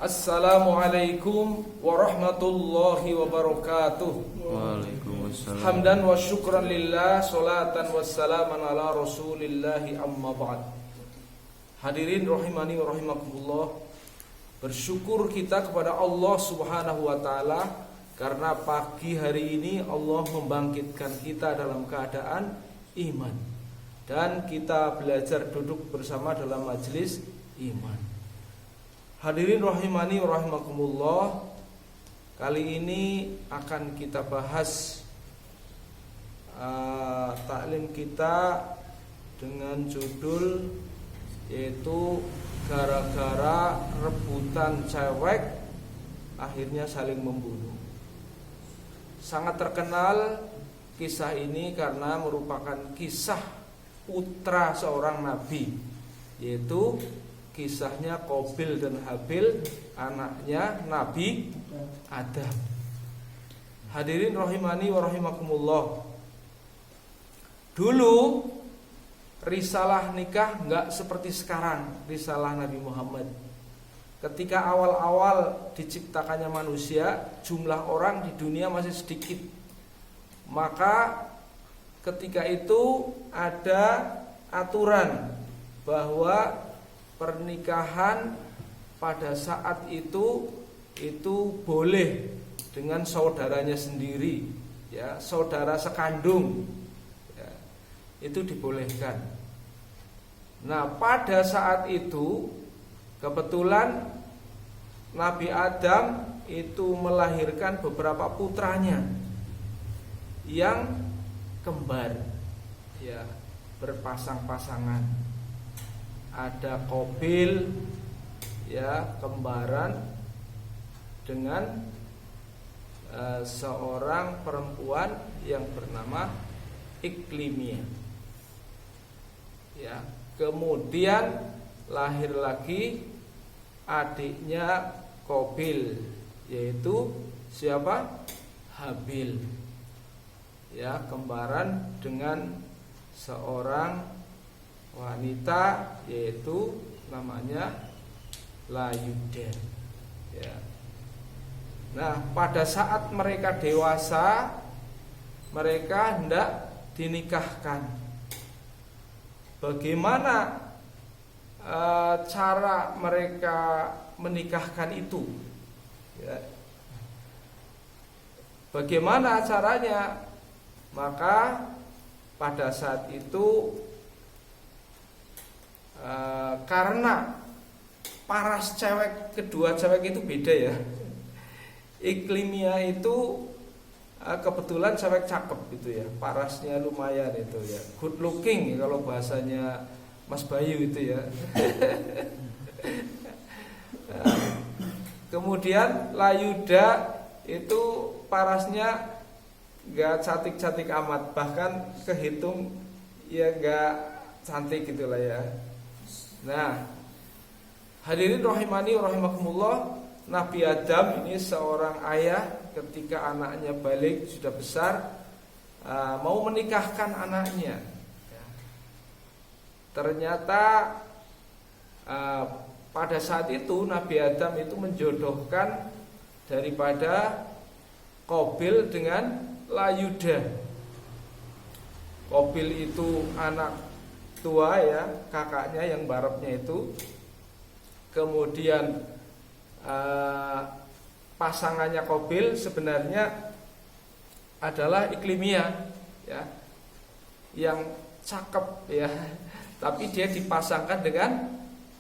Assalamualaikum warahmatullahi wabarakatuh. Waalaikumsalam. Hamdan wa syukran lillah, salatan wassalaman ala rasulillahi amma ba'd. Hadirin rahimani wa rahimakumullah. Bersyukur kita kepada Allah subhanahu wa ta'ala karena pagi hari ini Allah membangkitkan kita dalam keadaan iman, dan kita belajar duduk bersama dalam majelis iman. Hadirin rahimani wa rahimakumullah, kali ini akan kita bahas taklim kita dengan judul yaitu gara-gara rebutan cewek akhirnya saling membunuh. Sangat terkenal kisah ini karena merupakan kisah putra seorang nabi, yaitu kisahnya Qabil dan Habil, anaknya Nabi Adam. Hadirin rahimani wa rahimakumullah, dulu risalah nikah enggak seperti sekarang risalah Nabi Muhammad. Ketika awal-awal diciptakannya manusia, jumlah orang di dunia masih sedikit. Maka ketika itu ada aturan bahwa pernikahan pada saat itu boleh dengan saudaranya sendiri, ya, saudara sekandung, ya, itu dibolehkan. Nah, pada saat itu kebetulan Nabi Adam itu melahirkan beberapa putranya yang kembar, ya, berpasang-pasangan. Ada Qabil, ya, kembaran dengan seorang perempuan yang bernama Iklimia, ya. Kemudian lahir lagi adiknya Qabil, yaitu siapa? Habil, ya, kembaran dengan seorang wanita yaitu namanya Layuda, ya. Nah, pada saat mereka dewasa, mereka hendak dinikahkan. Bagaimana cara mereka menikahkan itu, ya. Bagaimana caranya? Maka pada saat itu karena paras cewek, kedua cewek itu beda, ya. Iklimia itu kebetulan cewek cakep gitu, ya, parasnya lumayan itu, ya, good looking kalau bahasanya Mas Bayu itu, ya. Kemudian Layuda itu parasnya gak cantik-cantik amat, bahkan kehitung ya gak cantik gitulah, ya. Nah, hadirin rahimani wa rahimakumullah, Nabi Adam ini seorang ayah ketika anaknya balik sudah besar, mau menikahkan anaknya. Ternyata pada saat itu Nabi Adam itu menjodohkan daripada Qabil dengan Layuda. Qabil itu anak tua, ya, kakaknya yang barepnya itu. Kemudian pasangannya Qabil sebenarnya adalah Iklimia, ya, yang cakep, ya, tapi dia dipasangkan dengan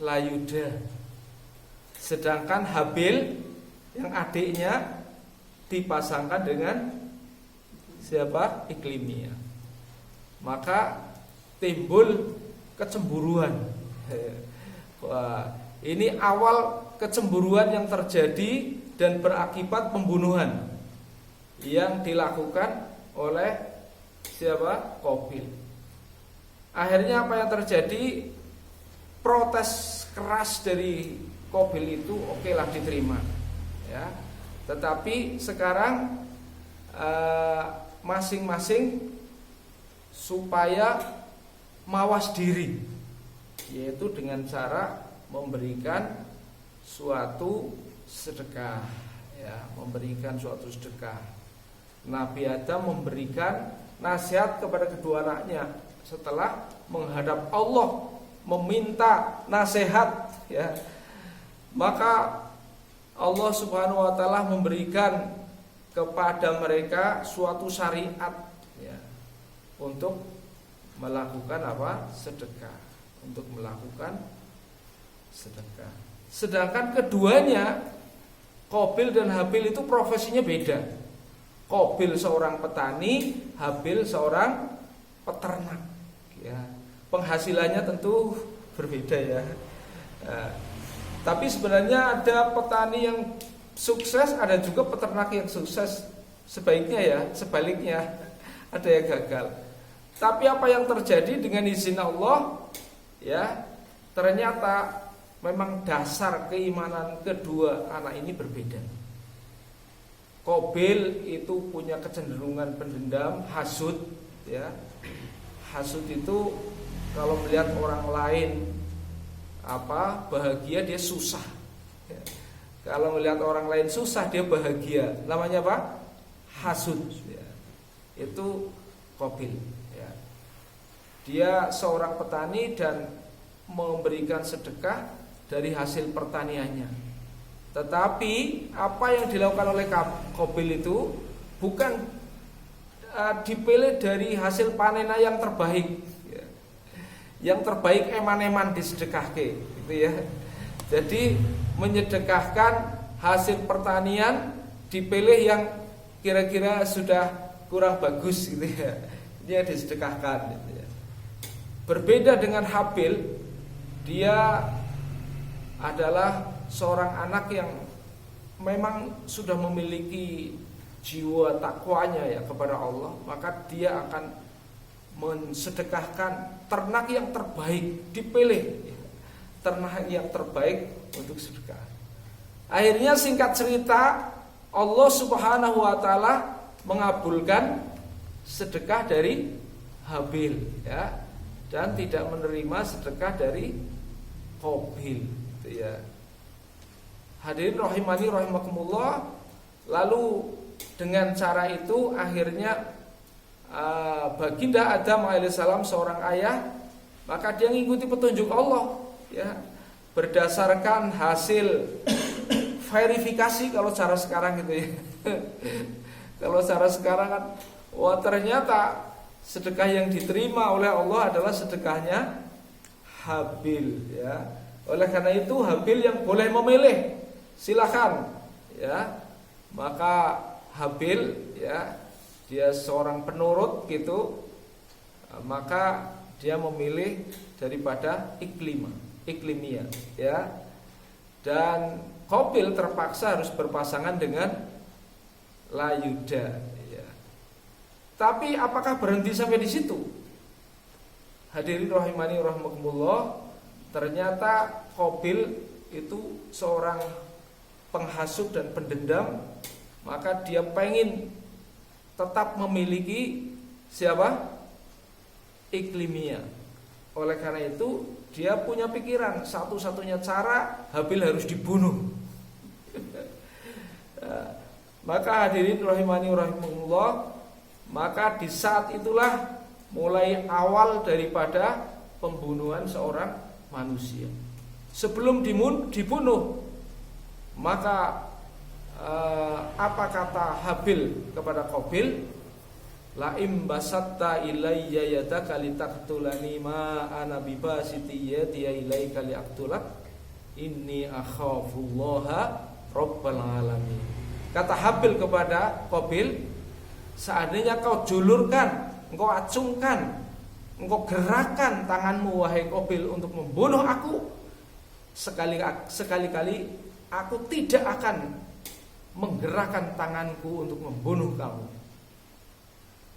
Layuda. Sedangkan Habil yang adiknya dipasangkan dengan siapa? Iklimia. Maka timbul kecemburuan. Wah, ini awal kecemburuan yang terjadi dan berakibat pembunuhan yang dilakukan oleh siapa? Qabil. Akhirnya apa yang terjadi? Protes keras dari Qabil itu okelah diterima, ya. Tetapi sekarang masing-masing supaya mawas diri, yaitu dengan cara memberikan suatu sedekah, ya, memberikan suatu sedekah. Nabi Adam memberikan nasihat kepada kedua anaknya setelah menghadap Allah meminta nasihat, ya. Maka Allah Subhanahu wa taala memberikan kepada mereka suatu syariat, ya, untuk melakukan apa? Sedekah, untuk melakukan sedekah. Sedangkan keduanya, Qabil dan Habil, itu profesinya beda. Qabil seorang petani, Habil seorang peternak, ya. Penghasilannya tentu berbeda, ya. Tapi sebenarnya ada petani yang sukses, ada juga peternak yang sukses. Sebaiknya, ya, sebaliknya, ada yang gagal. Tapi apa yang terjadi dengan izin Allah, ya, ternyata memang dasar keimanan kedua anak ini berbeda. Qabil itu punya kecenderungan pendendam, hasud, ya. Hasud itu kalau melihat orang lain bahagia, dia susah, ya. Kalau melihat orang lain susah, dia bahagia. Namanya apa? Hasud, ya. Itu Qabil, ya. Dia seorang petani dan memberikan sedekah dari hasil pertaniannya. Tetapi apa yang dilakukan oleh Qabil itu bukan dipilih dari hasil panennya yang terbaik, ya. Yang terbaik eman-eman disedekahke, gitu, ya. Jadi menyedekahkan hasil pertanian, dipilih yang kira-kira sudah kurang bagus, gitu, ya. Dia disedekahkan, gitu, ya. Berbeda dengan Habil, dia adalah seorang anak yang memang sudah memiliki jiwa takwanya, ya, kepada Allah. Maka dia akan mensedekahkan ternak yang terbaik, dipilih, ya, ternak yang terbaik untuk sedekah. Akhirnya singkat cerita, Allah Subhanahu wa taala mengabulkan sedekah dari Habil, ya, dan tidak menerima sedekah dari Qabil, gitu, ya. Hadirin rahimani rahimakumullah. Lalu dengan cara itu akhirnya baginda Adam alaihissalam, seorang ayah, maka dia mengikuti petunjuk Allah, ya, berdasarkan hasil verifikasi kalau cara sekarang, gitu, ya. Kalau cara sekarang kan, wah, ternyata sedekah yang diterima oleh Allah adalah sedekahnya Habil, ya. Oleh karena itu Habil yang boleh memilih, silakan, ya. Maka Habil, ya, dia seorang penurut, gitu, maka dia memilih daripada iklimia, ya. Dan Qabil terpaksa harus berpasangan dengan Layuda, ya. Tapi apakah berhenti sampai di situ? Hadirin rahimani rahimakumullah, ternyata Qabil itu seorang penghasut dan pendendam, maka dia pengen tetap memiliki siapa? Iklimia. Oleh karena itu dia punya pikiran, satu-satunya cara Habil harus dibunuh. Maka hadirin rahimani rahimakumullah, maka di saat itulah mulai awal daripada pembunuhan seorang manusia. Sebelum dibunuh, maka apa kata Habil kepada Qabil? La imbasatta ilayya yadaka litaqtulani ma ana bibasiti yadi ilayka liaqtulak inni akhafullaha rabbal alamin. Kata Habil kepada Qabil, seandainya kau julurkan, engkau acungkan, engkau gerakan tanganmu wahai Qabil untuk membunuh aku, sekali-kali aku tidak akan menggerakkan tanganku untuk membunuh kamu.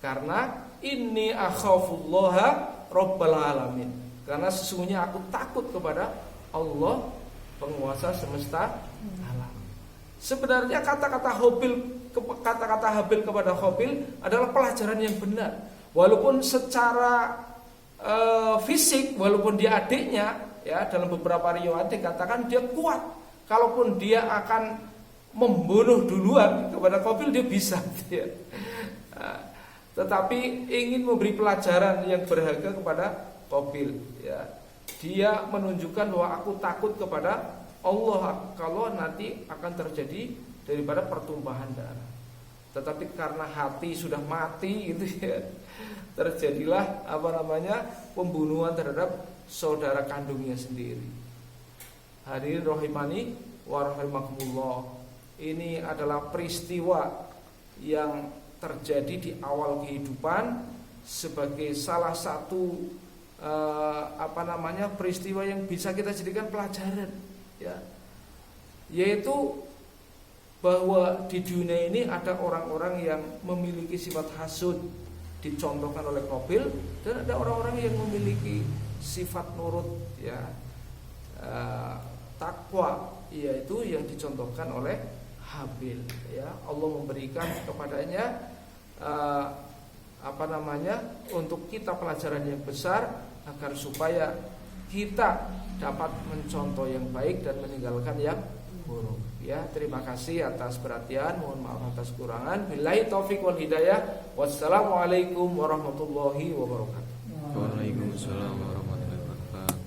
Karena inni akhafullaha rabbal alamin. Karena sesungguhnya aku takut kepada Allah, penguasa semesta alam. Sebenarnya kata-kata Habil kepada Qabil adalah pelajaran yang benar. Walaupun secara fisik, walaupun dia adiknya, ya, dalam beberapa riwayat dikatakan dia kuat, kalaupun dia akan membunuh duluan kepada Qabil, dia bisa ya. Tetapi ingin memberi pelajaran yang berharga kepada Qabil ya. Dia menunjukkan bahwa aku takut kepada Allah kalau nanti akan terjadi daripada pertumpahan darah. Tetapi karena hati sudah mati gitu ya, terjadilah pembunuhan terhadap saudara kandungnya sendiri. Hadirin rahimani wa rahimakumullah. Ini adalah peristiwa yang terjadi di awal kehidupan sebagai salah satu peristiwa yang bisa kita jadikan pelajaran ya. Yaitu bahwa di dunia ini ada orang-orang yang memiliki sifat hasud, dicontohkan oleh Qabil, dan ada orang-orang yang memiliki sifat nurut ya, takwa, yaitu yang dicontohkan oleh Habil ya. Allah memberikan kepadanya untuk kita pelajaran yang besar agar supaya kita dapat mencontoh yang baik dan meninggalkan yang buruk ya. Terima kasih atas perhatian, mohon maaf atas kurangan. Billahi taufik wal hidayah. Wassalamualaikum warahmatullahi wabarakatuh. Waalaikumsalam warahmatullahi wabarakatuh.